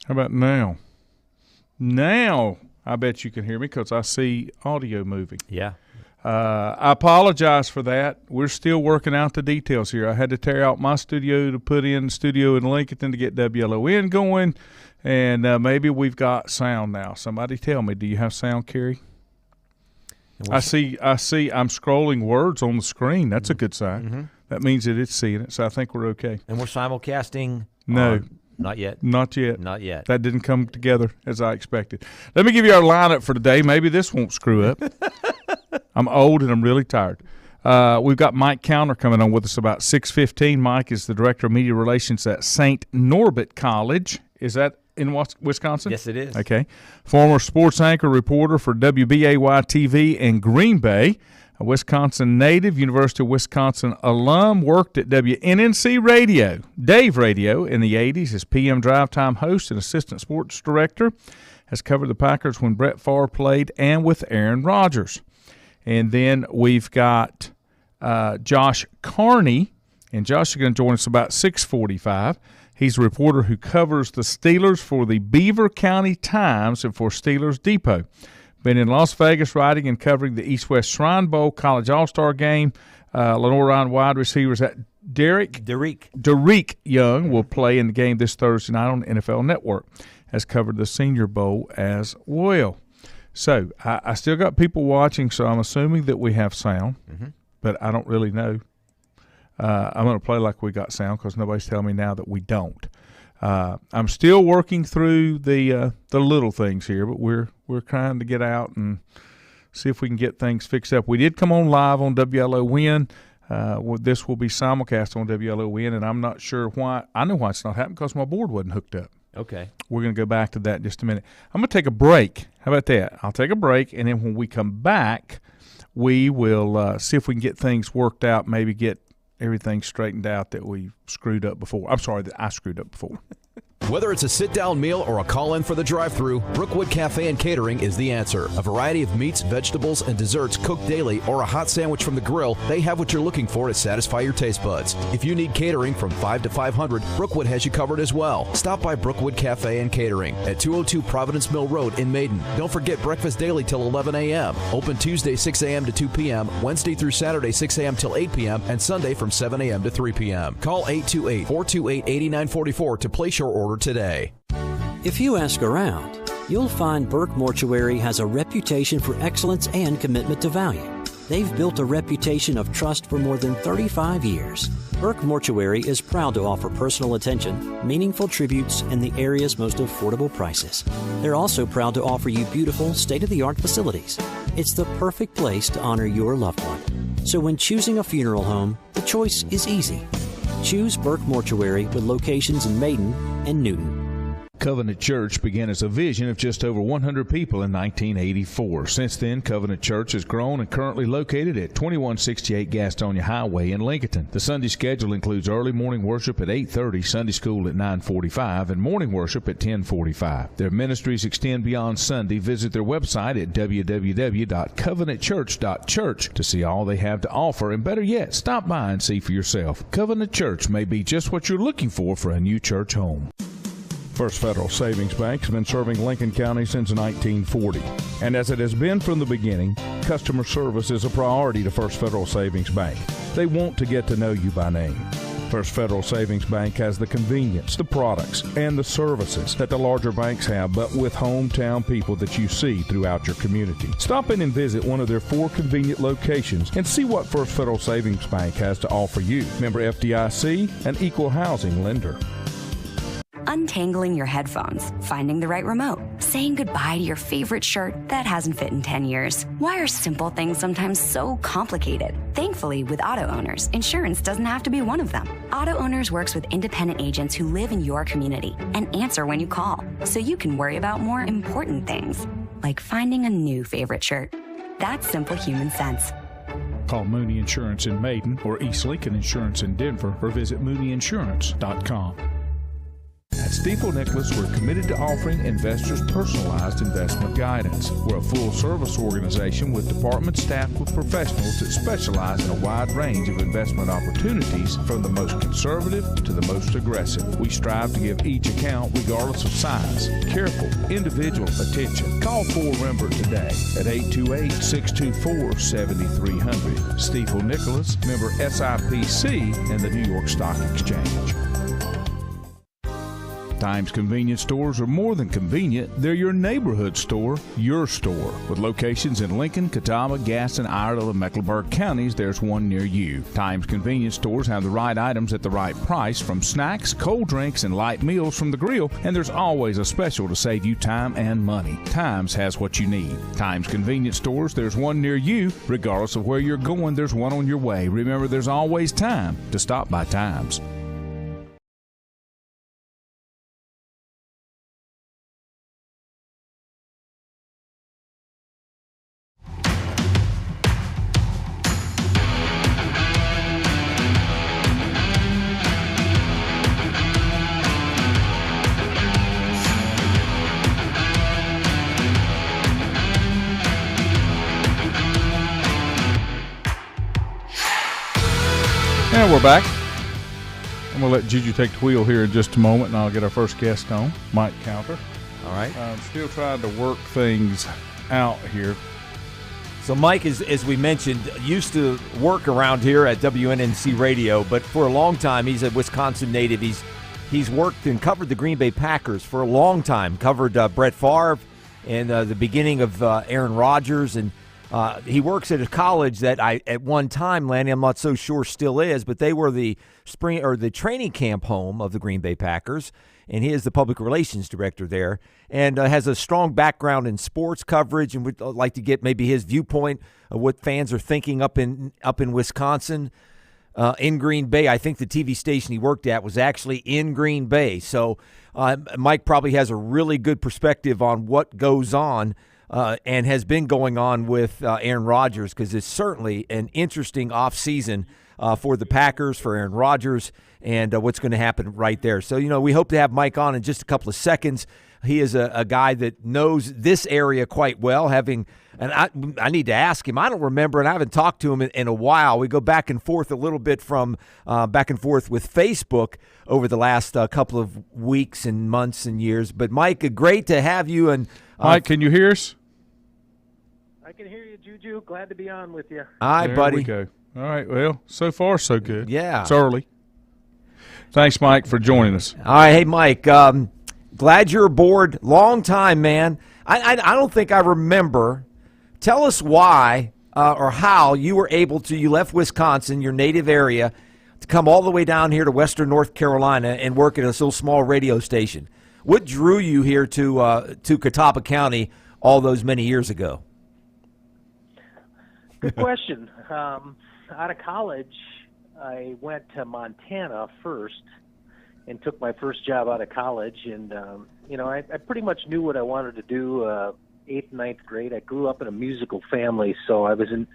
How about now? Now I bet you can hear me because I see audio moving. Yeah. I apologize for that. We're still working out the details here. I had to tear out my studio to put in the studio in Lincoln to get WLON going, and maybe we've got sound now. Somebody tell me, do you have sound, Kerry? I see. I'm scrolling words on the screen. That's a good sign. Mm-hmm. That means that it's seeing it, so I think we're okay. And we're simulcasting? No. Not yet. Not yet. Not yet. That didn't come together as I expected. Let me give you our lineup for today. Maybe this won't screw up. I'm old and I'm really tired. We've got Mike Counter coming on with us about 6:15. Mike is the Director of Media Relations at St. Norbert College. Is that in Wisconsin? Yes, it is. Okay. Former sports anchor reporter for WBAY-TV in Green Bay. A Wisconsin native, University of Wisconsin alum, worked at WNNC Radio, Dave Radio, in the 80s as PM Drive Time host and assistant sports director. Has covered the Packers when Brett Favre played and with Aaron Rodgers. And then we've got Josh Carney, and Josh is going to join us about 6:45. He's a reporter who covers the Steelers for the Beaver County Times and for Steelers Depot. Been in Las Vegas writing and covering the East-West Shrine Bowl College All-Star Game. Lenore Ryan wide receivers at Derek Young will play in the game this Thursday night on the NFL Network. Has covered the Senior Bowl as well. So I still got people watching, so I'm assuming that we have sound, but I don't really know. I'm going to play like we got sound because nobody's telling me now that we don't. I'm still working through the little things here, but we're trying to get out and see if we can get things fixed up. We did come on live on WLON. This will be simulcast on WLON, and I'm not sure why. I know why it's not happening because my board wasn't hooked up. Okay. We're going to go back to that in just a minute. I'm going to take a break. How about that? I'll take a break, and then when we come back, we will see if we can get things worked out, maybe get everything straightened out that we screwed up before. I'm sorry that I screwed up before. Whether it's a sit-down meal or a call-in for the drive-thru, Brookwood Cafe and Catering is the answer. A variety of meats, vegetables, and desserts cooked daily or a hot sandwich from the grill, they have what you're looking for to satisfy your taste buds. If you need catering from 5 to 500, Brookwood has you covered as well. Stop by Brookwood Cafe and Catering at 202 Providence Mill Road in Maiden. Don't forget breakfast daily till 11 a.m. Open Tuesday 6 a.m. to 2 p.m., Wednesday through Saturday 6 a.m. till 8 p.m., and Sunday from 7 a.m. to 3 p.m. Call 828-428-8944 to place your order today. If you ask around, you'll find Burke Mortuary has a reputation for excellence and commitment to value. They've built a reputation of trust for more than 35 years. Burke Mortuary is proud to offer personal attention, meaningful tributes, and the area's most affordable prices. They're also proud to offer you beautiful, state-of-the-art facilities. It's the perfect place to honor your loved one. So when choosing a funeral home, the choice is easy. Choose Burke Mortuary with locations in Maiden and Newton. Covenant Church began as a vision of just over 100 people in 1984. Since then, Covenant Church has grown and currently located at 2168 Gastonia Highway in Lincoln. The Sunday schedule includes early morning worship at 8:30, Sunday school at 9:45, and morning worship at 10:45. Their ministries extend beyond Sunday. Visit their website at www.covenantchurch.church to see all they have to offer, and better yet, stop by and see for yourself. Covenant Church may be just what you're looking for a new church home. First Federal Savings Bank has been serving Lincoln County since 1940. And as it has been from the beginning, customer service is a priority to First Federal Savings Bank. They want to get to know you by name. First Federal Savings Bank has the convenience, the products, and the services that the larger banks have, but with hometown people that you see throughout your community. Stop in and visit one of their 4 convenient locations and see what First Federal Savings Bank has to offer you. Member FDIC, an equal housing lender. Untangling your headphones, finding the right remote, saying goodbye to your favorite shirt that hasn't fit in 10 years. Why are simple things sometimes so complicated? Thankfully, with Auto Owners, insurance doesn't have to be one of them. Auto Owners works with independent agents who live in your community and answer when you call, so you can worry about more important things, like finding a new favorite shirt. That's simple human sense. Call Mooney Insurance in Maiden or East Lincoln Insurance in Denver or visit mooneyinsurance.com. At Stifel Nicholas, we're committed to offering investors personalized investment guidance. We're a full-service organization with departments staffed with professionals that specialize in a wide range of investment opportunities, from the most conservative to the most aggressive. We strive to give each account, regardless of size, careful, individual attention. Call 4Rembert today at 828-624-7300. Stifel Nicholas, member SIPC and the New York Stock Exchange. Times convenience stores are more than convenient. They're your neighborhood store, your store. With locations in Lincoln, Catawba, Gaston, Iredell, and Mecklenburg counties, there's one near you. Times convenience stores have the right items at the right price, from snacks, cold drinks, and light meals from the grill, and there's always a special to save you time and money. Times has what you need. Times convenience stores, there's one near you. Regardless of where you're going, there's one on your way. Remember, there's always time to stop by Times. And we're back. I'm going to let Juju take the wheel here in just a moment, and I'll get our first guest on, Mike Counter. All right. I'm still trying to work things out here. So Mike, as we mentioned, used to work around here at WNNC Radio, but for a long time he's a Wisconsin native. He's worked and covered the Green Bay Packers for a long time, covered Brett Favre and the beginning of Aaron Rodgers, and he works at a college that at one time, Lanny, I'm not so sure still is, but they were the spring or the training camp home of the Green Bay Packers, and he is the public relations director there, and has a strong background in sports coverage, and would like to get maybe his viewpoint of what fans are thinking up in Wisconsin, in Green Bay. I think the TV station he worked at was actually in Green Bay, so Mike probably has a really good perspective on what goes on and has been going on with Aaron Rodgers, because it's certainly an interesting offseason for the Packers, for Aaron Rodgers, and what's going to happen right there. So, we hope to have Mike on in just a couple of seconds. He is a guy that knows this area quite well, and I need to ask him. I don't remember, and I haven't talked to him in a while. We go back and forth a little bit from back and forth with Facebook over the last couple of weeks and months and years. But, Mike, great to have you. And Mike, can you hear us? I can hear you, Juju. Glad to be on with you. Hi, buddy. There we go. All right. Well, so far so good. Yeah. It's early. Thanks, Mike, for joining us. All right. Hey, Mike, glad you're aboard. Long time, man. I don't think I remember. Tell us why or how you were able to, you left Wisconsin, your native area, to come all the way down here to Western North Carolina and work at a little small radio station. What drew you here to Catawba County all those many years ago? Good question. Out of college, I went to Montana first and took my first job out of college. And, I pretty much knew what I wanted to do 8th, 9th grade. I grew up in a musical family, so I was in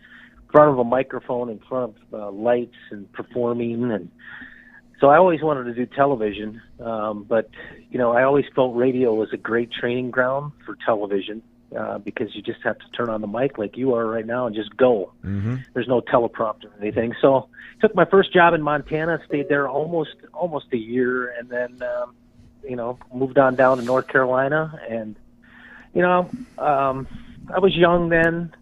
front of a microphone, in front of lights and performing. And so I always wanted to do television. But I always felt radio was a great training ground for television. Because you just have to turn on the mic like you are right now and just go. Mm-hmm. There's no teleprompter or anything. So took my first job in Montana, stayed there almost a year, and then, moved on down to North Carolina. And, I was young then,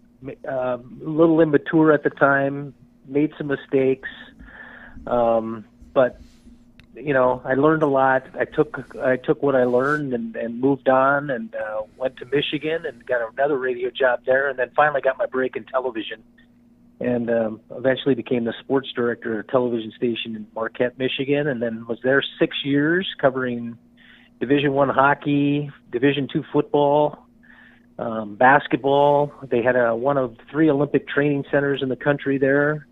a little immature at the time, made some mistakes. But I learned a lot. I took what I learned and moved on and went to Michigan and got another radio job there, and then finally got my break in television, and eventually became the sports director of a television station in Marquette, Michigan, and then was there 6 years covering Division I hockey, Division II football, basketball. They had one of 3 Olympic training centers in the country there.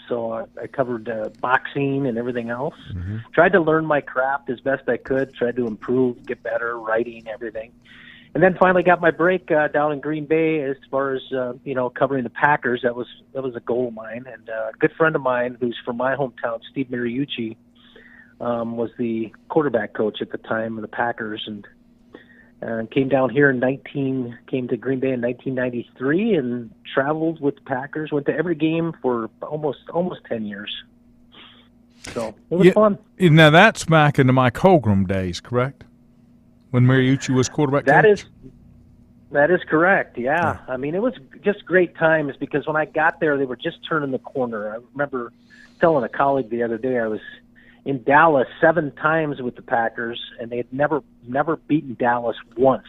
So I covered boxing and everything else. Mm-hmm. Tried to learn my craft as best I could, tried to improve, get better, writing, everything. And then finally got my break down in Green Bay as far as, covering the Packers. That was a goal of mine. And a good friend of mine who's from my hometown, Steve Mariucci, was the quarterback coach at the time of the Packers, and came down here came to Green Bay in 1993 and traveled with the Packers, went to every game for almost 10 years. So it was fun. Now that's back in the Mike Holmgren days, correct? When Mariucci was quarterback coach? That is correct, yeah. I mean, it was just great times because when I got there, they were just turning the corner. I remember telling a colleague the other day I was in Dallas 7 times with the Packers, and they had never beaten Dallas once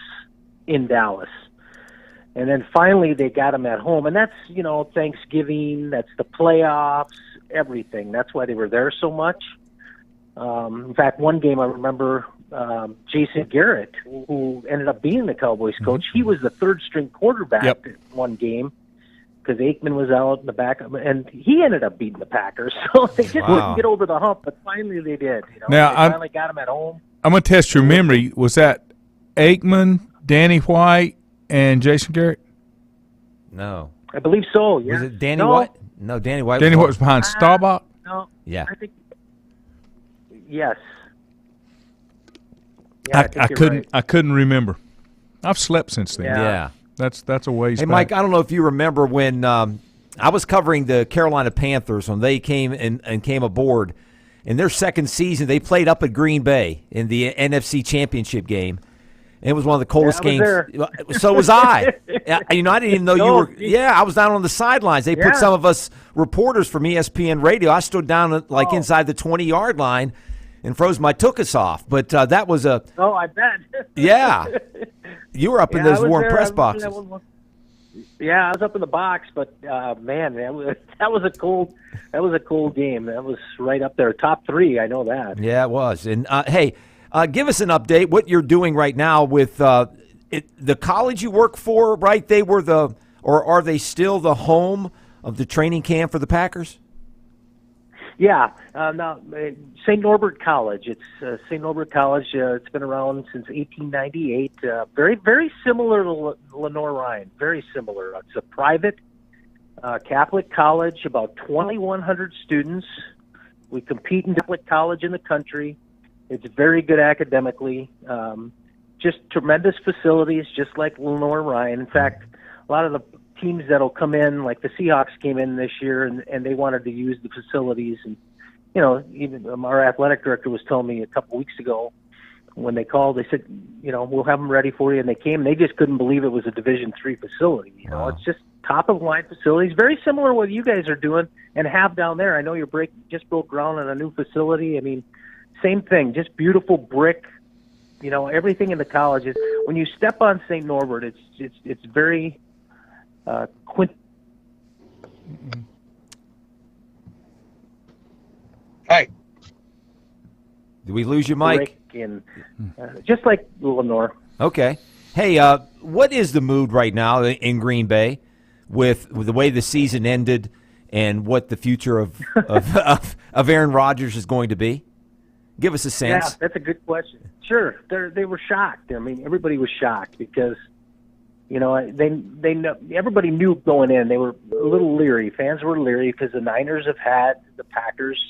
in Dallas. And then finally they got them at home, and that's, Thanksgiving, that's the playoffs, everything. That's why they were there so much. In fact, one game I remember, Jason Garrett, who ended up being the Cowboys coach, he was the third-string quarterback at one game because Aikman was out in the back, and he ended up beating the Packers. So they just couldn't get over the hump, but finally they did. Now, they finally got him at home. I'm going to test your memory. Was that Aikman, Danny White, and Jason Garrett? No. I believe so, yeah. Was it Danny White? No, Danny White. Danny White was behind Staubach? No. Yeah. I think, yes. Yeah, I couldn't remember. I've slept since then. Yeah. That's a ways back. Mike, I don't know if you remember when I was covering the Carolina Panthers when they came and came aboard. In their second season, they played up at Green Bay in the NFC Championship game. It was one of the coldest games. So was I. I didn't even know you were. Yeah, I was down on the sidelines. They put some of us reporters from ESPN Radio. I stood down inside the 20-yard line and froze my tuchus off. But that was a. Oh, I bet. Yeah, you were up in those warm press boxes. Yeah, I was up in the box, but man, that was a cold game. That was right up there, top 3. I know that. Yeah, it was. And hey. Give us an update what you're doing right now with the college you work for, right? They were or are they still the home of the training camp for the Packers? Yeah, now St. Norbert College. It's St. Norbert College. It's been around since 1898. Very, very similar to Lenoir-Rhyne. Very similar. It's a private Catholic college, about 2,100 students. We compete in Catholic college in the country. It's very good academically. Just tremendous facilities, just like Lenoir-Rhyne. In fact, a lot of the teams that'll come in, like the Seahawks came in this year, and they wanted to use the facilities. And, even our athletic director was telling me a couple weeks ago when they called, they said, we'll have them ready for you. And they came, and they just couldn't believe it was a Division III facility. Wow. It's just top-of-line facilities, very similar to what you guys are doing and have down there. I know you just broke ground on a new facility. I mean, same thing, just beautiful brick. Everything in the college is. When you step on St. Norbert, it's very Hey, did we lose you, Mike? And just like Lenore. Okay. Hey, what is the mood right now in Green Bay with the way the season ended and what the future of Aaron Rodgers is going to be? Give us a sense. Yeah, that's a good question. Sure, they were shocked. I mean, everybody was shocked because, they know, everybody knew going in. They were a little leery. Fans were leery because the Niners have had the Packers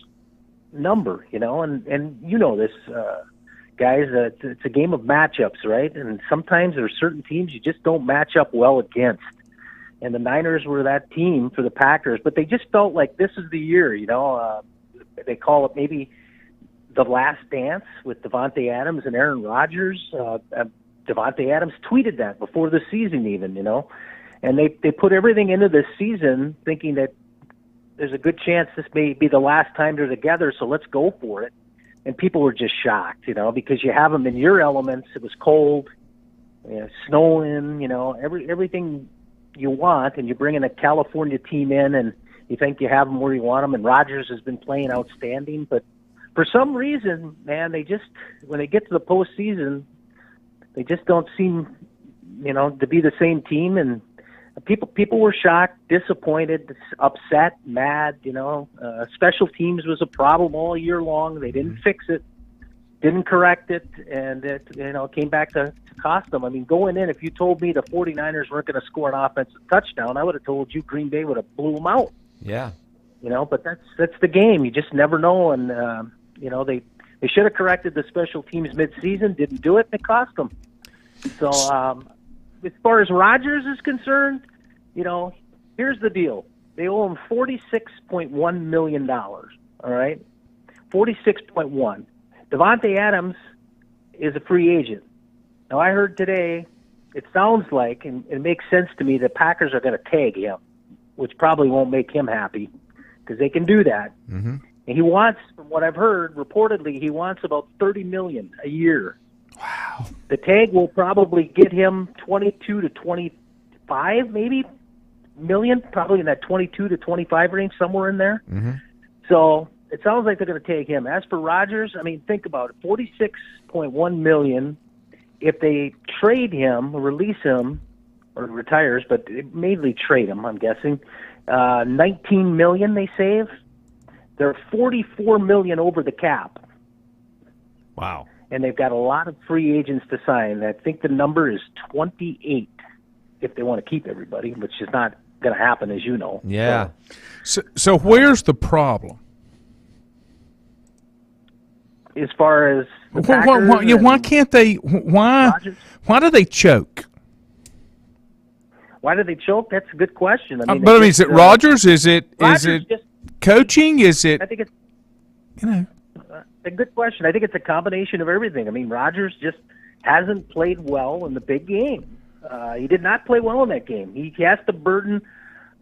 number, and you know this, guys. It's a game of matchups, right? And sometimes there are certain teams you just don't match up well against. And the Niners were that team for the Packers, but they just felt like this is the year. They call it maybe the last dance with Davante Adams and Aaron Rodgers. Davante Adams tweeted that before the season even, and they put everything into this season thinking that there's a good chance this may be the last time they're together, so let's go for it. And people were just shocked, because you have them in your elements. It was cold, snowing, everything you want, and you bring in a California team in and you think you have them where you want them, and Rodgers has been playing outstanding, but for some reason, man, they just, when they get to the postseason, they just don't seem, to be the same team. And people were shocked, disappointed, upset, mad. Special teams was a problem all year long. They didn't fix it, didn't correct it, and it, came back to cost them. I mean, going in, if you told me the 49ers weren't going to score an offensive touchdown, I would have told you Green Bay would have blew them out. Yeah. But that's the game. You just never know, and They should have corrected the special teams mid-season, didn't do it, and it cost them. So as far as Rodgers is concerned, here's the deal. They owe him $46.1 million, all right? 46.1. Devontae Adams is a free agent. Now, I heard today, it sounds like, and it makes sense to me, the Packers are going to tag him, which probably won't make him happy because they can do that. Mm-hmm. And he wants, from what I've heard, reportedly, he wants about $30 million a year. Wow. The tag will probably get him 22 to 25, maybe, million, probably in that 22 to 25 range, somewhere in there. Mm-hmm. So it sounds like they're going to take him. As for Rodgers, I mean, think about it, $46.1 million. If they trade him, release him, or retires, but mainly trade him, I'm guessing, $19 million they save. They're $44 million over the cap. Wow. And they've got a lot of free agents to sign. I think the number is 28 if they want to keep everybody, which is not going to happen, as you know. Yeah. So where's the problem? As far as the Packers why can't they? Why do they choke? Why do they choke? That's a good question. Is it Rodgers? Is it just coaching? Is it? I think it's a good question. I think it's a combination of everything. I mean, Rodgers just hasn't played well in the big game. He did not play well in that game. He has to burden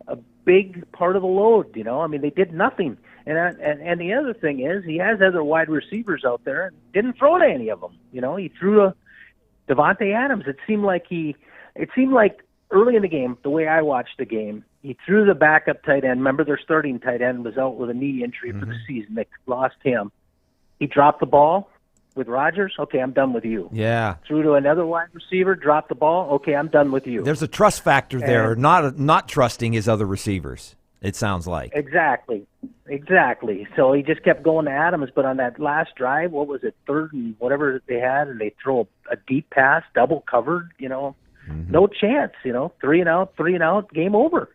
a big part of the load. They did nothing. And the other thing is he has other wide receivers out there and didn't throw to any of them. He threw to Devontae Adams. It seemed like early in the game, the way I watched the game, he threw the backup tight end. Remember, their starting tight end was out with a knee injury for the season. They lost him. He dropped the ball with Rodgers. Okay, I'm done with you. Yeah. Threw to another wide receiver, dropped the ball. Okay, I'm done with you. There's a trust factor there, not trusting his other receivers, it sounds like. Exactly. So he just kept going to Adams, but on that last drive, what was it, third and whatever they had, and they throw a deep pass, double covered, no chance, 3 and out, game over,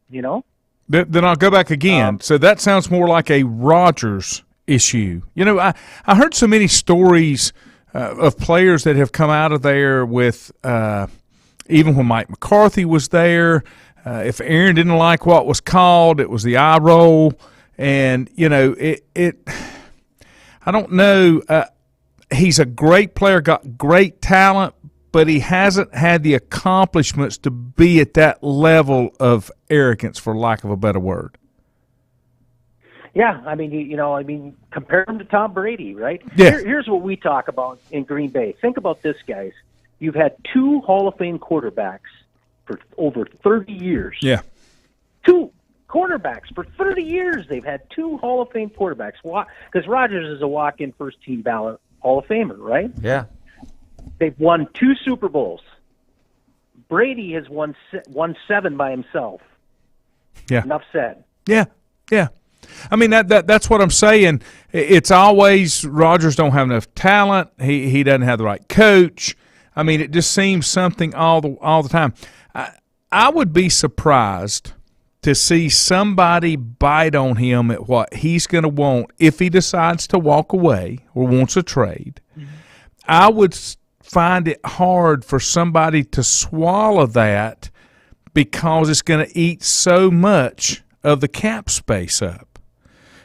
Then I'll go back again. So that sounds more like a Rodgers issue. I heard so many stories of players that have come out of there with, even when Mike McCarthy was there, if Aaron didn't like what was called, it was the eye roll. And, I don't know. He's a great player, got great talent, but he hasn't had the accomplishments to be at that level of arrogance, for lack of a better word. Yeah, compare him to Tom Brady, right? Yeah. Here's what we talk about in Green Bay. Think about this, guys. You've had 2 Hall of Fame quarterbacks for over 30 years. Yeah. 2 quarterbacks for 30 years. They've had 2 Hall of Fame quarterbacks. Because Rodgers is a walk-in first-team ballot Hall of Famer, right? Yeah. They've won 2 Super Bowls. Brady has won 7 by himself. Yeah. Enough said. Yeah. I mean that's what I'm saying. It's always Rodgers don't have enough talent. He doesn't have the right coach. I mean, it just seems something all the time. I would be surprised to see somebody bite on him at what he's going to want if he decides to walk away or wants a trade. Mm-hmm. I would find it hard for somebody to swallow that because it's going to eat so much of the cap space up.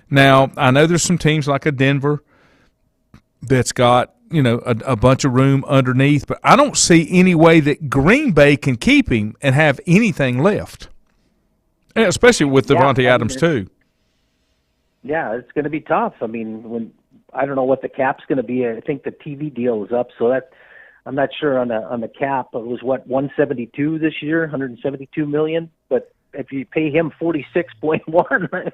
Now, I know there's some teams like a Denver that's got, a bunch of room underneath, but I don't see any way that Green Bay can keep him and have anything left, especially with Devontae Adams too. Yeah, it's going to be tough. I don't know what the cap's going to be. I think the TV deal is up, so that I'm not sure on the cap. It was 172 this year, 172 million. But if you pay him 46.1,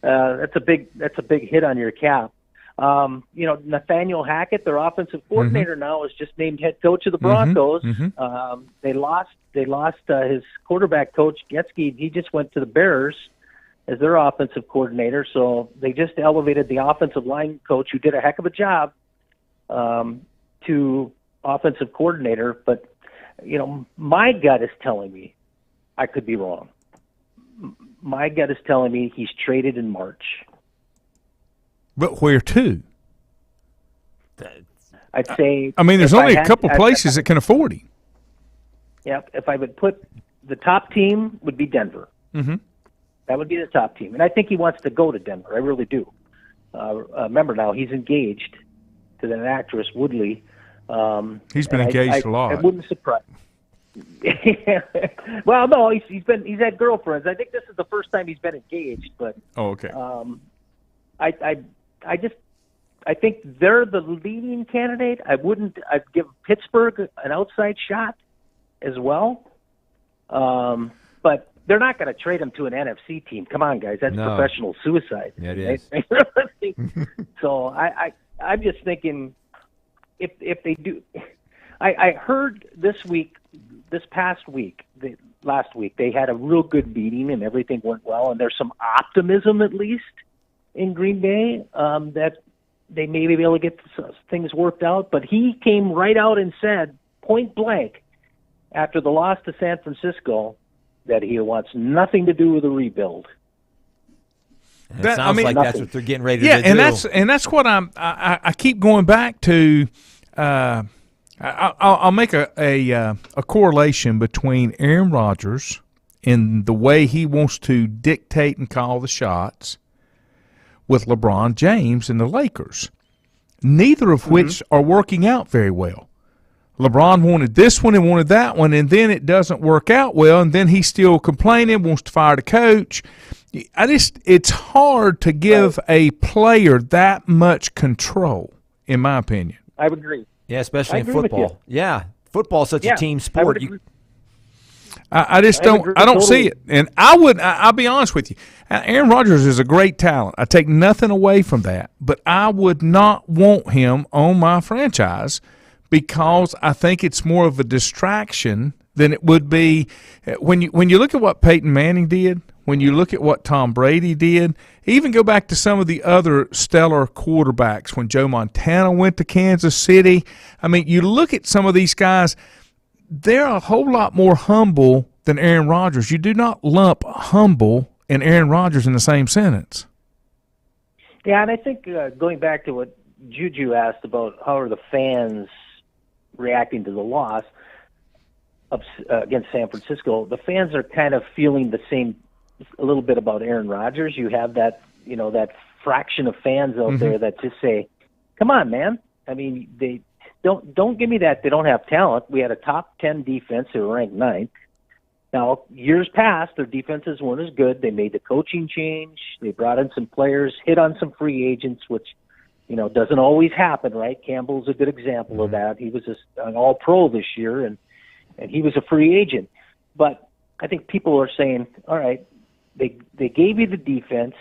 that's a big hit on your cap. Nathaniel Hackett, their offensive coordinator now, is just named head coach of the Broncos. Mm-hmm. They lost his quarterback coach Getsky. He just went to the Bears as their offensive coordinator. So they just elevated the offensive line coach, who did a heck of a job, to offensive coordinator. But my gut is telling me I could be wrong. My gut is telling me he's traded in March. But where to? I'd say. I mean, there's if only I a had- couple places that can afford him. Yep. If I would put the top team would be Denver. Mm-hmm. That would be the top team, and I think he wants to go to Denver. I really do. Remember now, he's engaged to that actress Woodley. He's been engaged a lot. It wouldn't surprise. Well, no, he's had girlfriends. I think this is the first time he's been engaged. But okay. I think they're the leading candidate. I'd give Pittsburgh an outside shot as well. But they're not going to trade him to an NFC team. Come on, guys, that's professional suicide. Yeah, it is. So I'm just thinking if they do. I heard last week, they had a real good meeting and everything went well, and there's some optimism at least in Green Bay that they may be able to get things worked out. But he came right out and said, point blank, after the loss to San Francisco, that he wants nothing to do with a rebuild. It sounds like that's what they're getting ready to do. Yeah, and that's what I keep going back to. I'll make a correlation between Aaron Rodgers and the way he wants to dictate and call the shots with LeBron James and the Lakers, neither of which are working out very well. LeBron wanted this one and wanted that one, and then it doesn't work out well, and then he's still complaining, wants to fire the coach. It's hard to give a player that much control, in my opinion. I would agree. Yeah, especially in football. Yeah, football's such a team sport. I just don't see it, and I'll be honest with you. Aaron Rodgers is a great talent. I take nothing away from that, but I would not want him on my franchise because I think it's more of a distraction than it would be when you look at what Peyton Manning did, when you look at what Tom Brady did, even go back to some of the other stellar quarterbacks when Joe Montana went to Kansas City. I mean, you look at some of these guys, they're a whole lot more humble than Aaron Rodgers. You do not lump humble and Aaron Rodgers in the same sentence. Yeah, and I think going back to what Juju asked about how are the fans reacting to the loss against San Francisco, the fans are kind of feeling the same a little bit about Aaron Rodgers. You have that, that fraction of fans out there that just say, "Come on, man." I mean, they don't give me that they don't have talent. We had a top 10 defense. They were ranked 9th. Now, years past, their defenses weren't as good. They made the coaching change. They brought in some players, hit on some free agents, which, doesn't always happen, right? Campbell's a good example of that. He was an all-pro this year, and he was a free agent. But I think people are saying, all right, they gave you the defense.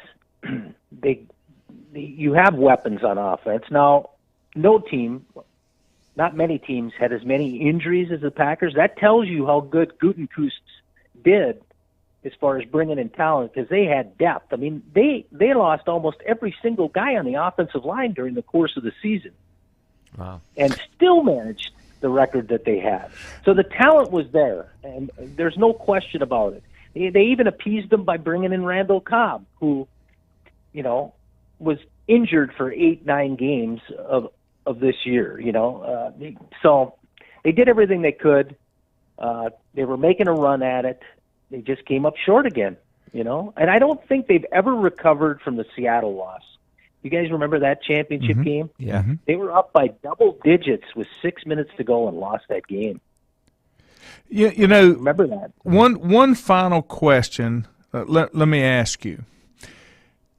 You have weapons on offense. Now, not many teams had as many injuries as the Packers. That tells you how good Gutekunst did as far as bringing in talent because they had depth. I mean, they lost almost every single guy on the offensive line during the course of the season. Wow. And still managed the record that they had. So the talent was there, and there's no question about it. They even appeased them by bringing in Randall Cobb, who, was injured for 8-9 games of this year, So they did everything they could. They were making a run at it. They just came up short again, And I don't think they've ever recovered from the Seattle loss. You guys remember that championship game? Yeah. They were up by double digits with 6 minutes to go and lost that game. Remember that. One final question. Let me ask you.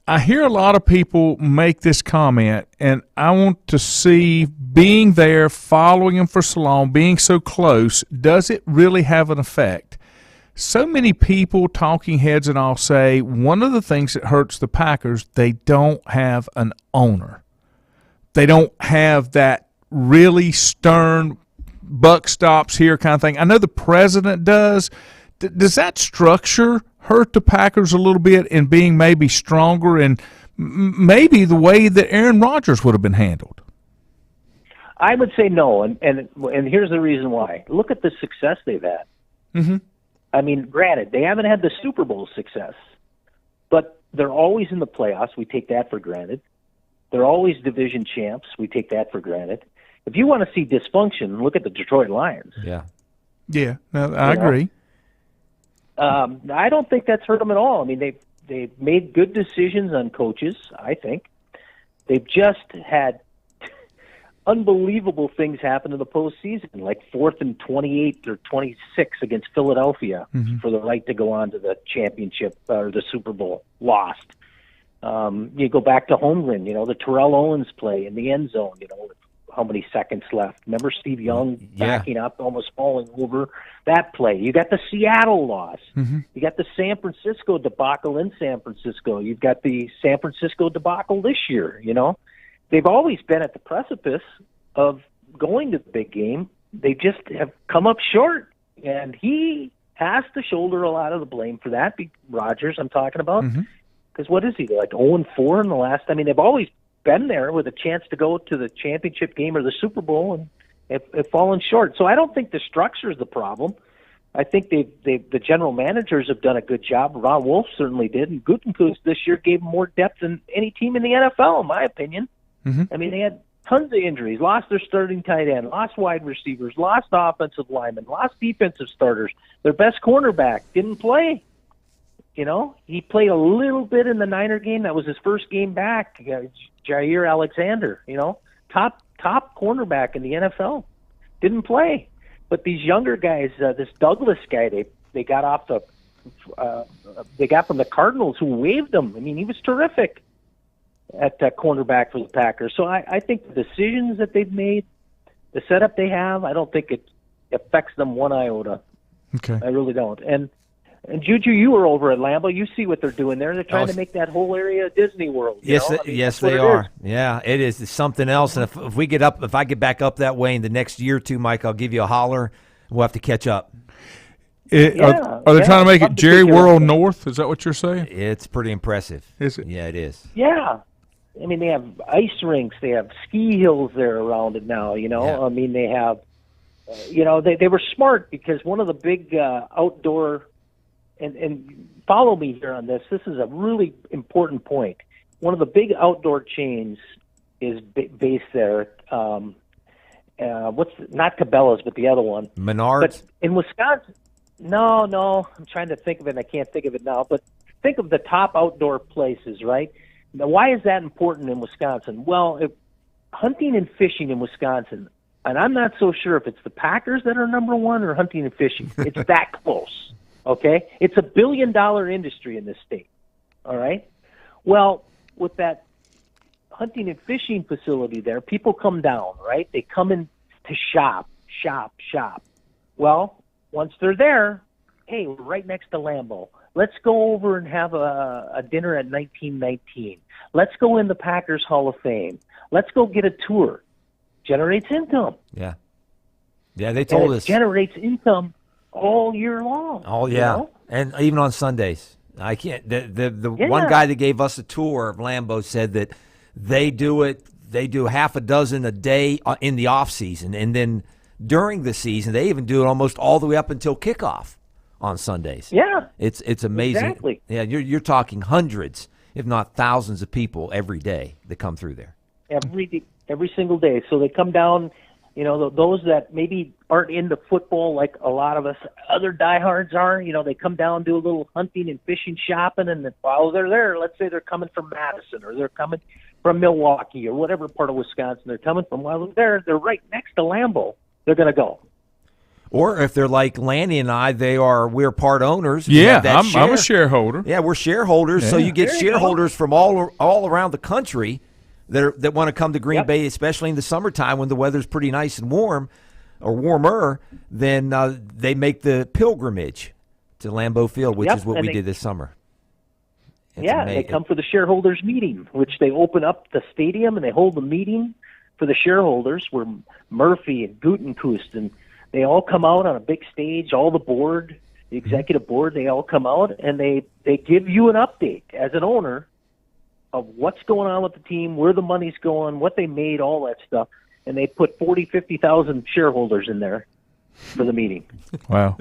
I hear a lot of people make this comment, and I want to see, being there, following him for so long, being so close, does it really have an effect? So many people, talking heads and all, say one of the things that hurts the Packers, they don't have an owner. They don't have that really stern, buck stops here kind of thing. I know the president does. Does that structure hurt the Packers a little bit in being maybe stronger and maybe the way that Aaron Rodgers would have been handled? I would say no, and here's the reason why. Look at the success they've had. Mm-hmm. I mean, granted, they haven't had the Super Bowl success, but they're always in the playoffs. We take that for granted. They're always division champs. We take that for granted. If you want to see dysfunction, look at the Detroit Lions. Yeah. Yeah, no, I agree. I don't think that's hurt them at all. I mean, they've made good decisions on coaches, I think. They've just had unbelievable things happen in the postseason, like 4th and 28 or 26 against Philadelphia for the right to go on to the championship or the Super Bowl. Lost. You go back to Holmgren, the Terrell Owens play in the end zone, with how many seconds left. Remember Steve Young backing up, almost falling over? That play. You got the Seattle loss. You got the San Francisco debacle in San Francisco. You've got the San Francisco debacle this year, They've always been at the precipice of going to the big game. They just have come up short, and he has to shoulder a lot of the blame for that. Rodgers, I'm talking about. Because what is he, like 0-4 in the last? I mean, they've always been there with a chance to go to the championship game or the Super Bowl, and have fallen short. So I don't think the structure is the problem. I think the general managers have done a good job. Ron Wolf certainly did, and Gutekunst this year gave them more depth than any team in the NFL, in my opinion. I mean, they had tons of injuries, lost their starting tight end, lost wide receivers, lost offensive linemen, lost defensive starters. Their best cornerback didn't play. He played a little bit in the Niner game. That was his first game back. Jair Alexander, top cornerback in the NFL, didn't play. But these younger guys, this Douglas guy, they got they got from the Cardinals, who waived him. I mean, he was terrific at cornerback for the Packers. So I think the decisions that they've made, the setup they have, I don't think it affects them one iota. Okay. I really don't. And Juju, you were over at Lambeau. You see what they're doing there. They're trying to make that whole area a Disney World. Yes, they are. Yeah, it is. It's something else. And if I get back up that way in the next year or two, Mike, I'll give you a holler. We'll have to catch up. Are they trying to make it Jerry World North? Is that what you're saying? It's pretty impressive. Is it? Yeah, it is. Yeah. I mean, they have ice rinks. They have ski hills there around it now, Yeah. I mean, they have, they were smart, because one of the big outdoor, and follow me here on this. This is a really important point. One of the big outdoor chains is based there. Not Cabela's, but the other one. Menards? But in Wisconsin, no. I'm trying to think of it, and I can't think of it now. But think of the top outdoor places, right? Now, why is that important in Wisconsin? Well, hunting and fishing in Wisconsin, and I'm not so sure if it's the Packers that are number one or hunting and fishing. It's that close, okay? It's $1 billion industry in this state, all right? Well, with that hunting and fishing facility there, people come down, right? They come in to shop. Well, once they're there, hey, we're right next to Lambeau. Let's go over and have a dinner at 1919. Let's go in the Packers Hall of Fame. Let's go get a tour. Generates income. Yeah. Yeah, they told us. Generates income all year long. Oh, yeah. And even on Sundays. I can't. The one guy that gave us a tour of Lambeau said that they do half a dozen a day in the off season, and then during the season they even do it almost all the way up until kickoff on Sundays. Yeah, it's amazing. Exactly. Yeah, you're talking hundreds, if not thousands, of people every day that come through there. Every single day. So they come down. Those that maybe aren't into football like a lot of us other diehards are, they come down, do a little hunting and fishing shopping, and then while they're there, let's say they're coming from Madison or they're coming from Milwaukee or whatever part of Wisconsin they're coming from, while they're there, they're right next to Lambeau. They're going to go. Or if they're like Lanny and I, we're part owners. Yeah, I'm a shareholder. Yeah, we're shareholders, so you get shareholders from all around the country that want to come to Green Bay, especially in the summertime when the weather's pretty nice and warm or warmer. Then they make the pilgrimage to Lambeau Field, which is what we did this summer. They come for the shareholders meeting, which they open up the stadium and they hold the meeting for the shareholders, where Murphy and Gutekunst, and they all come out on a big stage. All the board, the executive board, they all come out and they give you an update as an owner of what's going on with the team, where the money's going, what they made, all that stuff. And they put 50,000 shareholders in there for the meeting. Wow.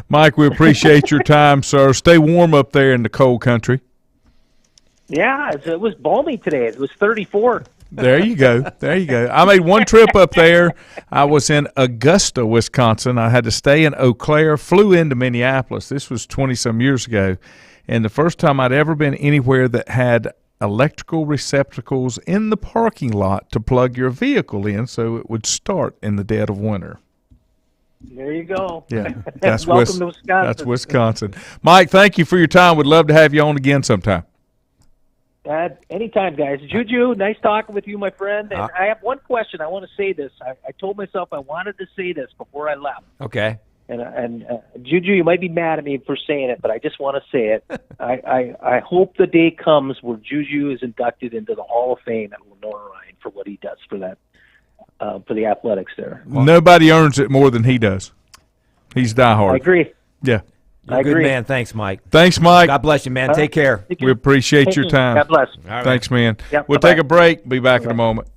Mike, we appreciate your time, sir. Stay warm up there in the cold country. Yeah, it was balmy today. It was 34. There you go. There you go. I made one trip up there. I was in Augusta, Wisconsin. I had to stay in Eau Claire, flew into Minneapolis. This was 20-some years ago. And the first time I'd ever been anywhere that had electrical receptacles in the parking lot to plug your vehicle in so it would start in the dead of winter. There you go. Yeah, that's Welcome to Wisconsin. That's Wisconsin. Mike, thank you for your time. We'd love to have you on again sometime. Anytime, guys. Juju, nice talking with you, my friend. And I have one question. I want to say this. I told myself I wanted to say this before I left. Okay. And Juju, you might be mad at me for saying it, but I just want to say it. I hope the day comes where Juju is inducted into the Hall of Fame at Lenore Ryan for what he does for that, for the athletics there. Nobody earns it more than he does. He's diehard. I agree. Yeah. You're a good man. Thanks, Mike. Thanks, Mike. God bless you, man. Take care. We appreciate your time. God bless. All right. Thanks, man. Yep, we'll bye-bye. take a break. Be back in a moment.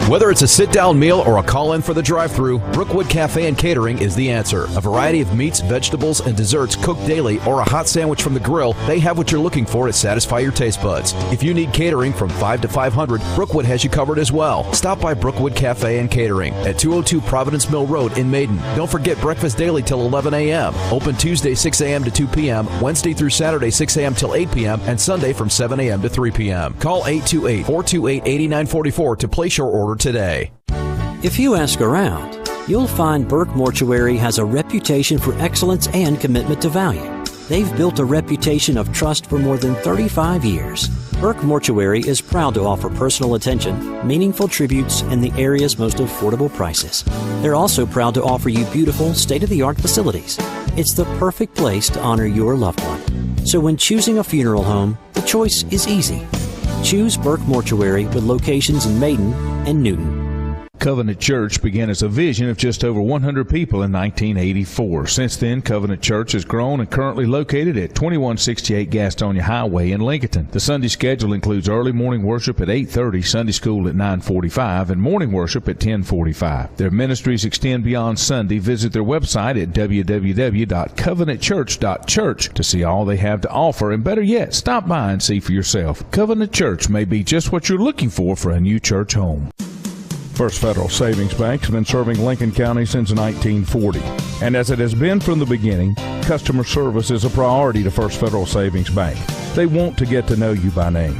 Whether it's a sit-down meal or a call-in for the drive-thru, Brookwood Cafe and Catering is the answer. A variety of meats, vegetables, and desserts cooked daily or a hot sandwich from the grill, they have what you're looking for to satisfy your taste buds. If you need catering from 5 to 500, Brookwood has you covered as well. Stop by Brookwood Cafe and Catering at 202 Providence Mill Road in Maiden. Don't forget breakfast daily till 11 a.m. Open Tuesday 6 a.m. to 2 p.m., Wednesday through Saturday 6 a.m. till 8 p.m., and Sunday from 7 a.m. to 3 p.m. Call 828-428-8944 to place your order today. If you ask around, you'll find Burke Mortuary has a reputation for excellence and commitment to value. They've built a reputation of trust for more than 35 years. Burke Mortuary is proud to offer personal attention, meaningful tributes, and the area's most affordable prices. They're also proud to offer you beautiful, state-of-the-art facilities. It's the perfect place to honor your loved one. So when choosing a funeral home, the choice is easy. Choose Burke Mortuary with locations in Maiden and Newton. Covenant Church began as a vision of just over 100 people in 1984. Since then, Covenant Church has grown and currently located at 2168 Gastonia Highway in Lincoln. The Sunday schedule includes early morning worship at 8:30, Sunday school at 9:45, and morning worship at 10:45. Their ministries extend beyond Sunday. Visit their website at www.covenantchurch.church to see all they have to offer, and better yet, stop by and see for yourself. Covenant Church may be just what you're looking for a new church home. First Federal Savings Bank has been serving Lincoln County since 1940. And as it has been from the beginning, customer service is a priority to First Federal Savings Bank. They want to get to know you by name.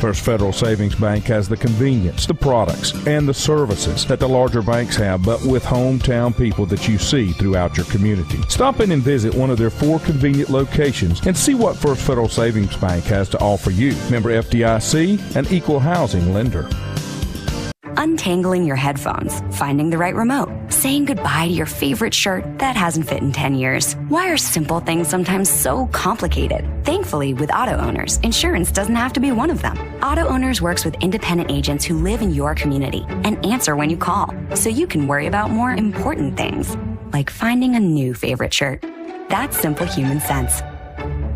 First Federal Savings Bank has the convenience, the products, and the services that the larger banks have, but with hometown people that you see throughout your community. Stop in and visit one of their 4 convenient locations and see what First Federal Savings Bank has to offer you. Member FDIC, an equal housing lender. Untangling your headphones, finding the right remote, saying goodbye to your favorite shirt that hasn't fit in 10 years. Why are simple things sometimes so complicated? Thankfully, with Auto Owners, insurance doesn't have to be one of them. Auto Owners works with independent agents who live in your community and answer when you call, so you can worry about more important things, like finding a new favorite shirt. That's simple human sense.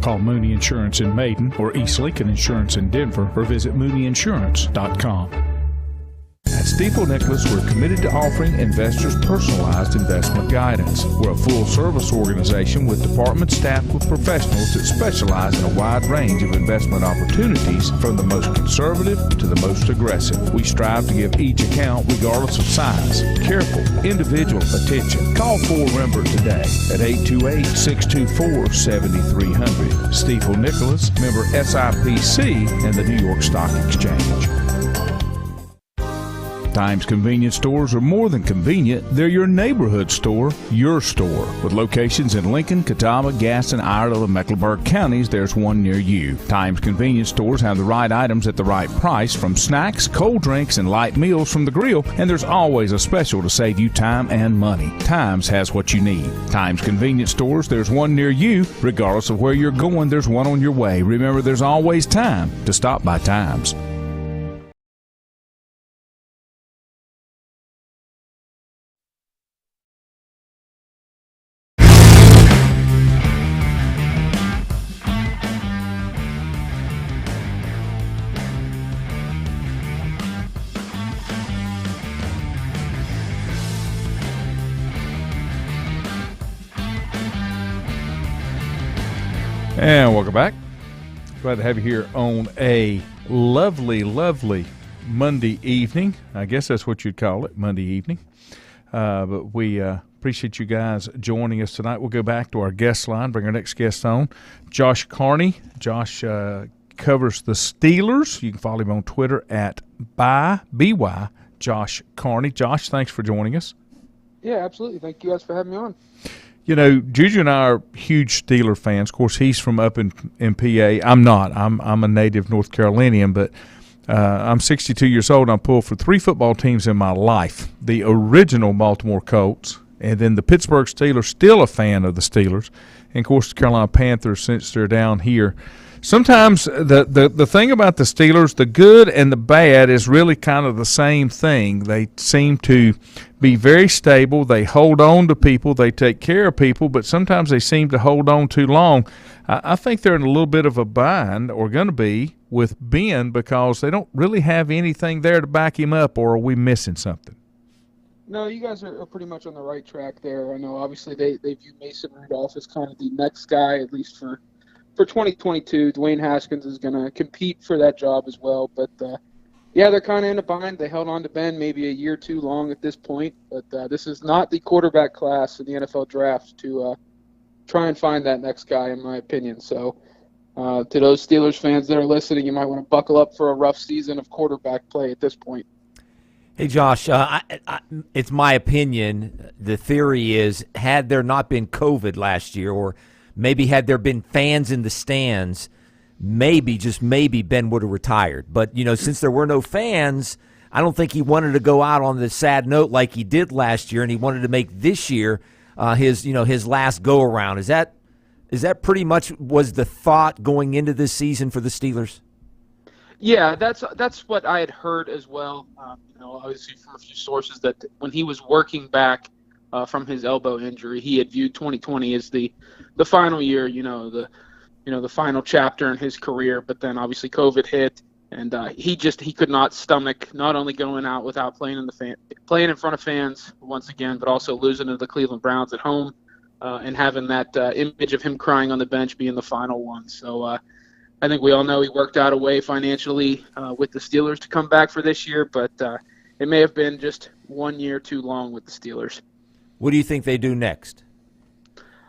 Call Mooney Insurance in Maiden or East Lincoln Insurance in Denver or visit mooneyinsurance.com. At Stifel Nicholas, we're committed to offering investors personalized investment guidance. We're a full-service organization with departments staffed with professionals that specialize in a wide range of investment opportunities, from the most conservative to the most aggressive. We strive to give each account, regardless of size, careful, individual attention. Call Fort Rembert today at 828-624-7300. Stifel Nicholas, member SIPC and the New York Stock Exchange. Times convenience stores are more than convenient. They're your neighborhood store, your store. With locations in Lincoln, Catawba, Gaston, Iredell, and Mecklenburg counties, there's one near you. Times convenience stores have the right items at the right price, from snacks, cold drinks, and light meals from the grill, and there's always a special to save you time and money. Times has what you need. Times convenience stores, there's one near you. Regardless of where you're going, there's one on your way. Remember, there's always time to stop by Times. And welcome back. Glad to have you here on a lovely, lovely Monday evening. I guess that's what you'd call it, Monday evening. But we appreciate you guys joining us tonight. We'll go back to our guest line, bring our next guest on, Josh Carney. Josh covers the Steelers. You can follow him on Twitter at BY Josh Carney. Josh, thanks for joining us. Yeah, absolutely. Thank you guys for having me on. You know, Juju and I are huge Steeler fans. Of course, he's from up in PA. I'm not. I'm a native North Carolinian, but I'm 62 years old, and I pulled for 3 football teams in my life. The original Baltimore Colts, and then the Pittsburgh Steelers, still a fan of the Steelers, and, of course, the Carolina Panthers since they're down here. Sometimes the thing about the Steelers, the good and the bad, is really kind of the same thing. They seem to be very stable. They hold on to people. They take care of people, but sometimes they seem to hold on too long. I think they're in a little bit of a bind, or going to be, with Ben, because they don't really have anything there to back him up, or are we missing something? No, you guys are pretty much on the right track there. I know obviously they view Mason Rudolph as kind of the next guy, at least for 2022. Dwayne Haskins is going to compete for that job as well. But, yeah, they're kind of in a bind. They held on to Ben maybe a year too long at this point. But this is not the quarterback class in the NFL draft to try and find that next guy, in my opinion. So to those Steelers fans that are listening, you might want to buckle up for a rough season of quarterback play at this point. Hey, Josh, it's my opinion. The theory is, had there not been COVID last year, or maybe had there been fans in the stands, maybe, just maybe, Ben would have retired. But, you know, since there were no fans, I don't think he wanted to go out on the sad note like he did last year, and he wanted to make this year his last go-around. Is that pretty much was the thought going into this season for the Steelers? Yeah, that's what I had heard as well. Obviously from a few sources, that when he was working back from his elbow injury, he had viewed 2020 as the final year, the final chapter in his career. But then obviously COVID hit, and he could not stomach not only going out without playing in front of fans once again, but also losing to the Cleveland Browns at home and having that image of him crying on the bench being the final one. So I think we all know he worked out a way financially with the Steelers to come back for this year, but it may have been just 1 year too long with the Steelers. What do you think they do next?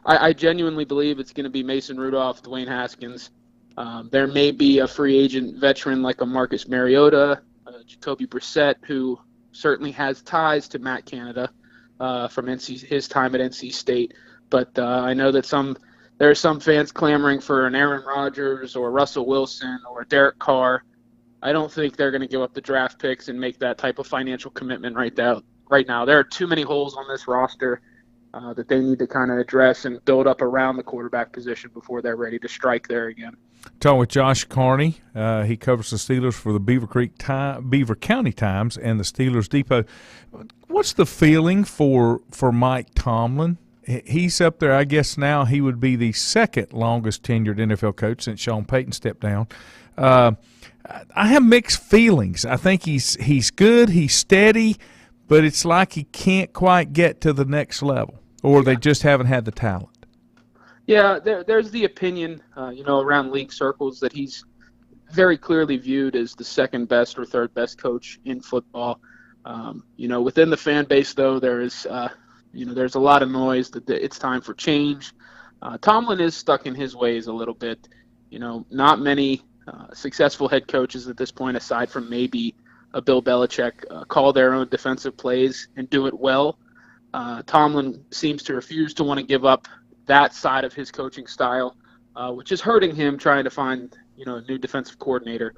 I genuinely believe it's going to be Mason Rudolph, Dwayne Haskins. There may be a free agent veteran like a Marcus Mariota, Jacoby Brissett, who certainly has ties to Matt Canada from his time at NC State. But I know that there are some fans clamoring for an Aaron Rodgers or Russell Wilson or Derek Carr. I don't think they're going to give up the draft picks and make that type of financial commitment right now. There are too many holes on this roster that they need to kind of address and build up around the quarterback position before they're ready to strike there again. Talking with Josh Carney. He covers the Steelers for the Beaver County Times and the Steelers Depot. What's the feeling for Mike Tomlin? He's up there. I guess now he would be the second longest tenured NFL coach since Sean Payton stepped down. I have mixed feelings. I think he's good, he's steady, but it's like he can't quite get to the next level, or they just haven't had the talent. Yeah, there's the opinion, around league circles that he's very clearly viewed as the second best or third best coach in football. Within the fan base, though, there's a lot of noise that it's time for change. Tomlin is stuck in his ways a little bit. Not many successful head coaches at this point, aside from maybe a Bill Belichick, call their own defensive plays and do it well. Tomlin seems to refuse to want to give up that side of his coaching style, which is hurting him trying to find a new defensive coordinator.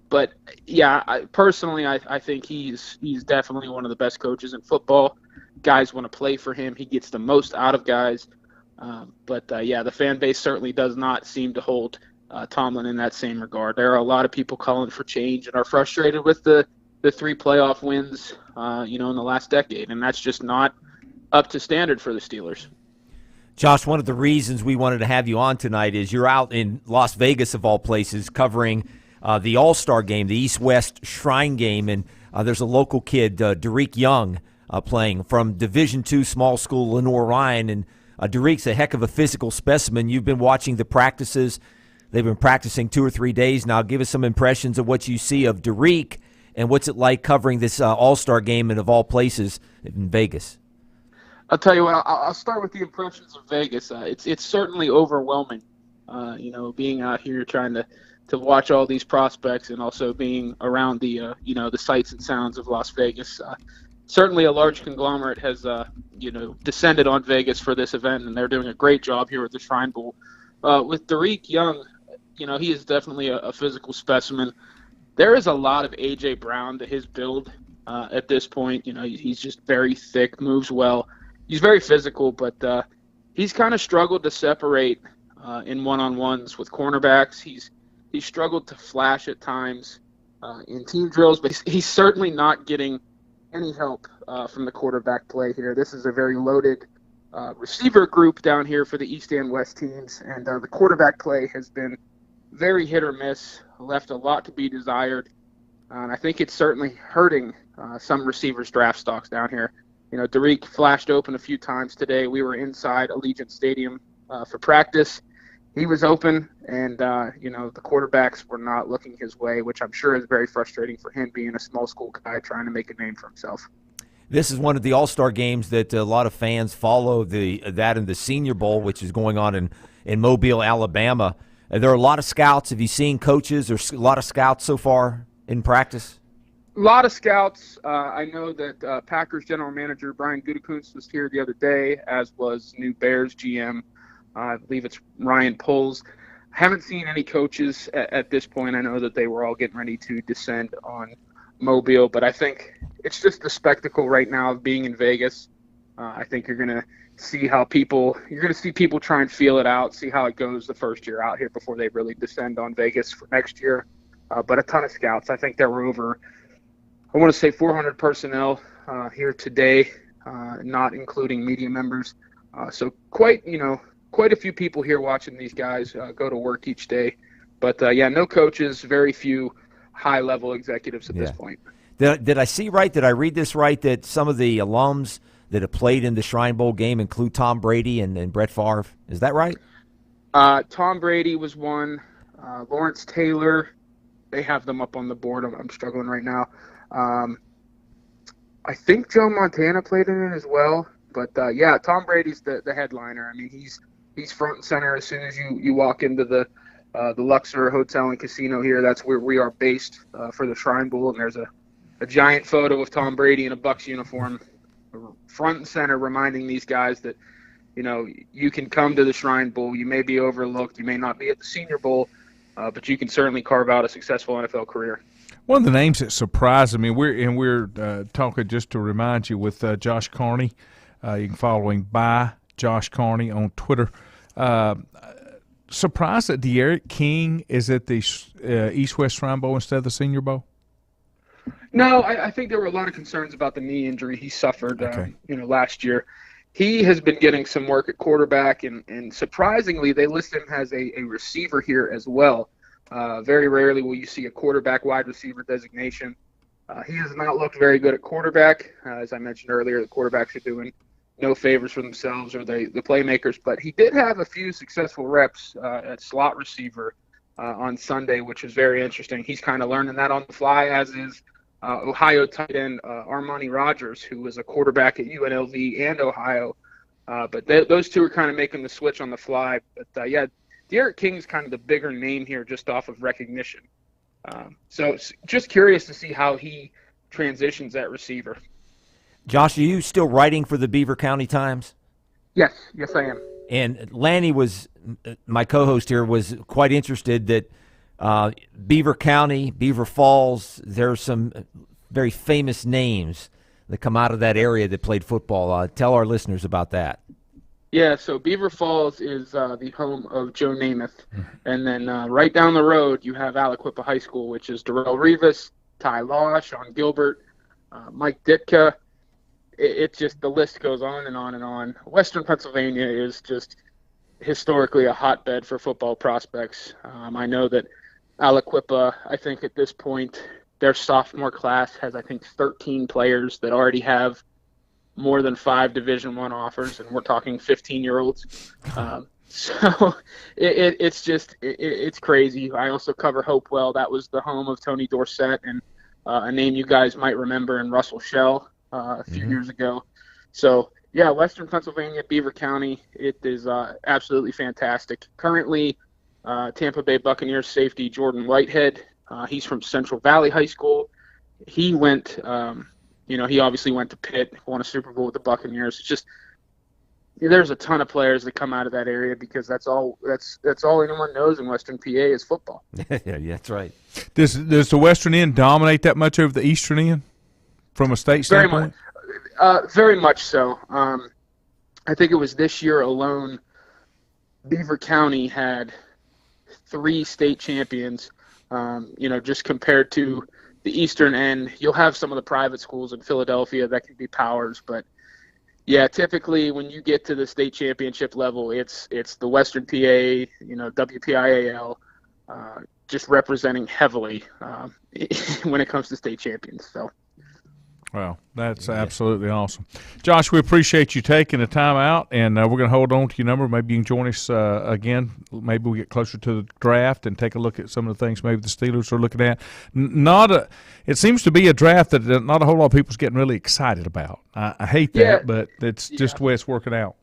But yeah, I think he's definitely one of the best coaches in football. Guys want to play for him. He gets the most out of guys. But the fan base certainly does not seem to hold Tomlin in that same regard. There are a lot of people calling for change and are frustrated with the 3 playoff wins, in the last decade, and that's just not up to standard for the Steelers. Josh, one of the reasons we wanted to have you on tonight is you're out in Las Vegas, of all places, covering the All-Star game, the East-West Shrine game, and there's a local kid, Derek Young, playing from Division II small school Lenore Ryan, and Derek's a heck of a physical specimen. You've been watching the practices. They've been practicing 2 or 3 days now. Give us some impressions of what you see of Derek, and what's it like covering this All-Star game and of all places in Vegas. I'll tell you what. I'll start with the impressions of Vegas. It's certainly overwhelming. Being out here trying to watch all these prospects and also being around the the sights and sounds of Las Vegas. Certainly, a large conglomerate has descended on Vegas for this event, and they're doing a great job here at the Shrine Bowl. With Derek Young, he is definitely a physical specimen. There is a lot of A.J. Brown to his build at this point. He's just very thick, moves well. He's very physical, but he's kind of struggled to separate in one-on-ones with cornerbacks. He's struggled to flash at times in team drills, but he's certainly not getting any help from the quarterback play here. This is a very loaded receiver group down here for the East and West teams, and the quarterback play has been very hit or miss, left a lot to be desired, and I think it's certainly hurting some receivers' draft stocks down here. Derek flashed open a few times today. We were inside Allegiant Stadium for practice. He was open, and the quarterbacks were not looking his way, which I'm sure is very frustrating for him, being a small school guy trying to make a name for himself. This is one of the All-Star games that a lot of fans follow, that and the Senior Bowl, which is going on in Mobile, Alabama. There are a lot of scouts. Have you seen coaches or a lot of scouts so far in practice? A lot of scouts. I know that Packers general manager Brian Gutekunst was here the other day, as was new Bears GM. I believe it's Ryan Poles. Haven't seen any coaches at this point. I know that they were all getting ready to descend on Mobile, but I think it's just the spectacle right now of being in Vegas. I think you're going to see people try and feel it out, see how it goes the first year out here before they really descend on Vegas for next year. But a ton of scouts. I think there were over, I want to say 400 personnel here today, not including media members. So quite a few people here watching these guys go to work each day. But, no coaches, very few high-level executives at this point. Did I see right, did I read this right, that some of the alums that have played in the Shrine Bowl game include Tom Brady and Brett Favre? Is that right? Tom Brady was one. Lawrence Taylor, they have them up on the board. I'm struggling right now. I think Joe Montana played in it as well. But, Tom Brady's the headliner. I mean, he's front and center as soon as you walk into the Luxor Hotel and Casino here. That's where we are based for the Shrine Bowl, and there's a giant photo of Tom Brady in a Bucs uniform front and center, reminding these guys that, you can come to the Shrine Bowl. You may be overlooked. You may not be at the Senior Bowl, but you can certainly carve out a successful NFL career. One of the names that surprised me, we're talking just to remind you with Josh Carney. You can follow him by Josh Carney on Twitter. Surprised that Derek King is at the East-West Shrine Bowl instead of the Senior Bowl? No, I think there were a lot of concerns about the knee injury he suffered last year. He has been getting some work at quarterback, and surprisingly, they list him as a receiver here as well. Very rarely will you see a quarterback wide receiver designation. He has not looked very good at quarterback. As I mentioned earlier, the quarterbacks are doing no favors for themselves or the playmakers, but he did have a few successful reps at slot receiver on Sunday, which was very interesting. He's kind of learning that on the fly, as is Ohio tight end Armani Rogers, who was a quarterback at UNLV and Ohio. But those two are kind of making the switch on the fly. But, Derek King's kind of the bigger name here just off of recognition. So just curious to see how he transitions at receiver. Josh, are you still writing for the Beaver County Times? Yes, I am. And Lanny my co-host here, was quite interested that Beaver County, Beaver Falls, there's some very famous names that come out of that area that played football. Tell our listeners about that. Yeah, so Beaver Falls is the home of Joe Namath. And then right down the road, you have Aliquippa High School, which is Darrell Rivas, Ty Law, Sean Gilbert, Mike Ditka. It's just, the list goes on and on and on. Western Pennsylvania is just historically a hotbed for football prospects. I know that Aliquippa, I think at this point, their sophomore class has, 13 players that already have more than 5 Division I offers, and we're talking 15-year-olds. So it's crazy. I also cover Hopewell. That was the home of Tony Dorsett and a name you guys might remember, in Russell Shell a few years ago. So, yeah, Western Pennsylvania, Beaver County, it is absolutely fantastic. Currently, Tampa Bay Buccaneers safety Jordan Whitehead, he's from Central Valley High School. He went, he obviously went to Pitt, won a Super Bowl with the Buccaneers. It's just, there's a ton of players that come out of that area because that's all anyone knows in Western PA is football. Yeah, that's right. Does the Western end dominate that much over the Eastern end from a state standpoint? Very much so. I think it was this year alone, Beaver County had 3 state champions. Just compared to the Eastern end, you'll have some of the private schools in Philadelphia that can be powers, but yeah, typically when you get to the state championship level, it's the Western PA, WPIAL, just representing heavily when it comes to state champions. So. Well, that's absolutely awesome. Josh, we appreciate you taking the time out, and we're going to hold on to your number. Maybe you can join us again. Maybe we get closer to the draft and take a look at some of the things maybe the Steelers are looking at. It seems to be a draft that not a whole lot of people's getting really excited about. I hate that, but it's just the way it's working out.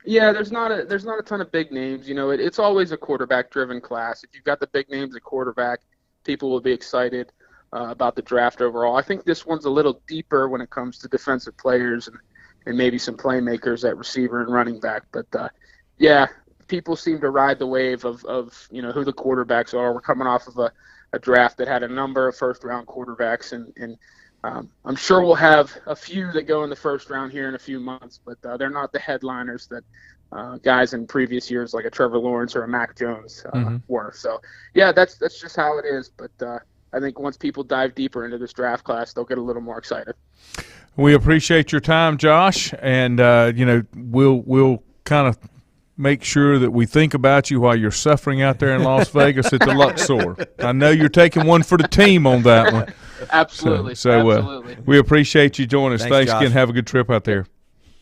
Yeah, there's not a ton of big names. It's always a quarterback-driven class. If you've got the big names at quarterback, people will be excited about the draft overall. I think this one's a little deeper when it comes to defensive players and maybe some playmakers at receiver and running back. But, people seem to ride the wave of who the quarterbacks are. We're coming off of a draft that had a number of first-round quarterbacks, and I'm sure we'll have a few that go in the first round here in a few months, but they're not the headliners that guys in previous years like a Trevor Lawrence or a Mac Jones were. So, yeah, that's just how it is. But I think once people dive deeper into this draft class, they'll get a little more excited. We appreciate your time, Josh, and we'll kind of make sure that we think about you while you're suffering out there in Las Vegas at the Luxor. I know you're taking one for the team on that one. Absolutely. Absolutely. We appreciate you joining us. Thanks again. Have a good trip out there.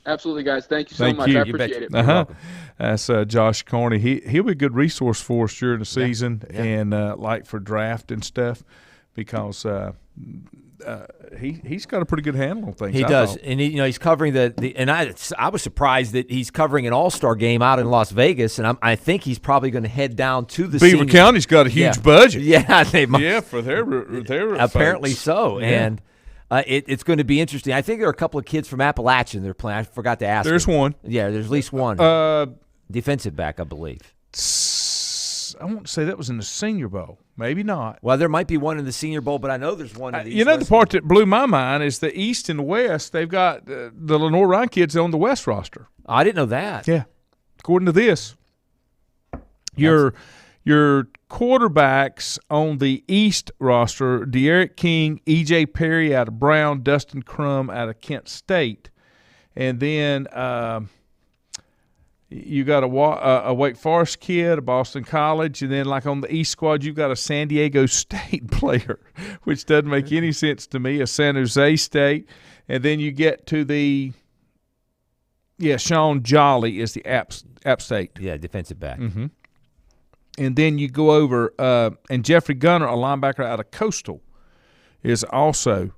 Absolutely, guys. Thank you so much. I appreciate it. That's Josh Carney. He'll be a good resource for us during the season and like for draft and stuff because he's got a pretty good handle on things. He does, and he's covering and I was surprised that he's covering an All-Star game out in Las Vegas, and I think he's probably going to head down to the Beaver County's got a huge budget. Yeah, they must. Yeah, for their apparently folks. So, yeah. And it's going to be interesting. I think there are a couple of kids from Appalachian they're playing. I forgot to ask. There's one. Yeah, there's at least one. Defensive back, I believe. I won't say that was in the Senior Bowl. Maybe not. Well, there might be one in the Senior Bowl, but I know there's one in the East. The part that blew my mind is the East and the West. They've got the Lenore Ryan kids on the West roster. Oh, I didn't know that. Yeah. According to this, your quarterbacks on the East roster, De'Eric King, E.J. Perry out of Brown, Dustin Crum out of Kent State. And then you got a Wake Forest kid, a Boston College, and then like on the East squad, you've got a San Diego State player, which doesn't make any sense to me, a San Jose State. And then you get to Sean Jolly is the App State. Yeah, defensive back. Mm-hmm. And then you go over, and Jeffrey Gunner, a linebacker out of Coastal, is also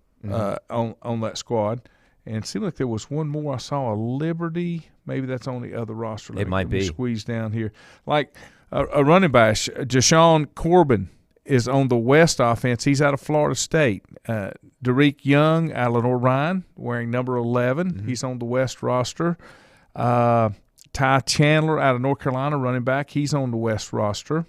on that squad. And it seemed like there was one more. I saw a Liberty. Maybe that's on the other roster. It might be. Squeezed down here. Like a running back, Jashawn Corbin is on the West offense. He's out of Florida State. Derek Young out of Lenore Ryan, wearing number 11. Mm-hmm. He's on the West roster. Ty Chandler out of North Carolina, running back. He's on the West roster.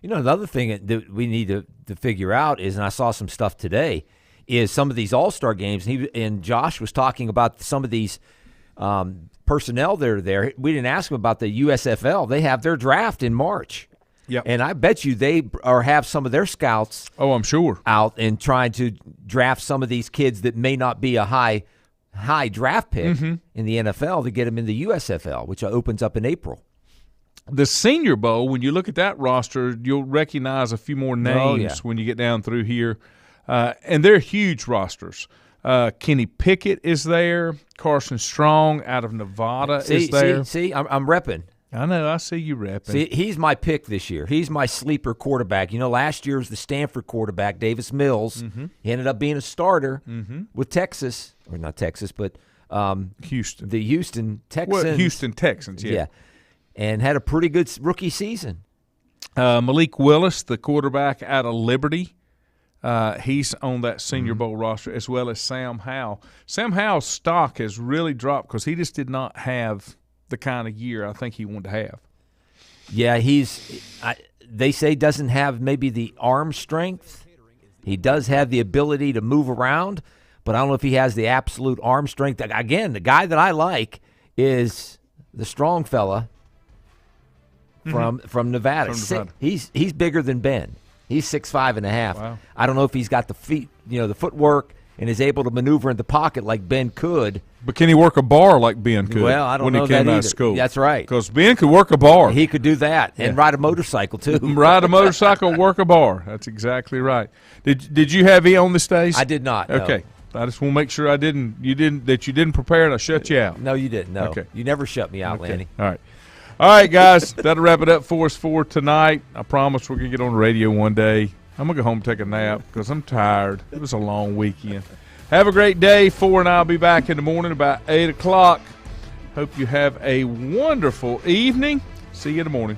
Another thing that we need to figure out is, and I saw some stuff today, is some of these All-Star games, and Josh was talking about some of these personnel that are there. We didn't ask him about the USFL. They have their draft in March. Yep. And I bet you they have some of their scouts I'm sure. out and trying to draft some of these kids that may not be a high draft pick in the NFL to get them in the USFL, which opens up in April. The Senior Bowl, when you look at that roster, you'll recognize a few more names when you get down through here. And they're huge rosters. Kenny Pickett is there. Carson Strong out of Nevada is there. I'm repping. I know. I see you repping. See, he's my pick this year. He's my sleeper quarterback. Last year was the Stanford quarterback, Davis Mills. Mm-hmm. He ended up being a starter with Texas, or not Texas, but Houston. the Houston Texans. Well, Houston Texans, yeah. And had a pretty good rookie season. Malik Willis, the quarterback out of Liberty, he's on that Senior Bowl roster, as well as Sam Howell. Sam Howell's stock has really dropped because he just did not have the kind of year I think he wanted to have. Yeah, they say doesn't have maybe the arm strength. He does have the ability to move around, but I don't know if he has the absolute arm strength. Again, the guy that I like is the strong fella from Nevada. He's bigger than Ben. He's 6'5.5". Wow. I don't know if he's got the feet, the footwork, and is able to maneuver in the pocket like Ben could. But can he work a bar like Ben could? Well, I don't know when he came that out either. of school. That's right. Because Ben could work a bar. He could do that and ride a motorcycle too. Ride a motorcycle, work a bar. That's exactly right. Did you have E on this days? I did not. Okay. I just want to make sure you didn't prepare and I shut you out. No, you didn't. No. Okay. You never shut me out, Lanny. All right, guys. That'll wrap it up for us for tonight. I promise we're going to get on the radio one day. I'm going to go home and take a nap because I'm tired. It was a long weekend. Have a great day. 4 and I'll be back in the morning about 8 o'clock. Hope you have a wonderful evening. See you in the morning.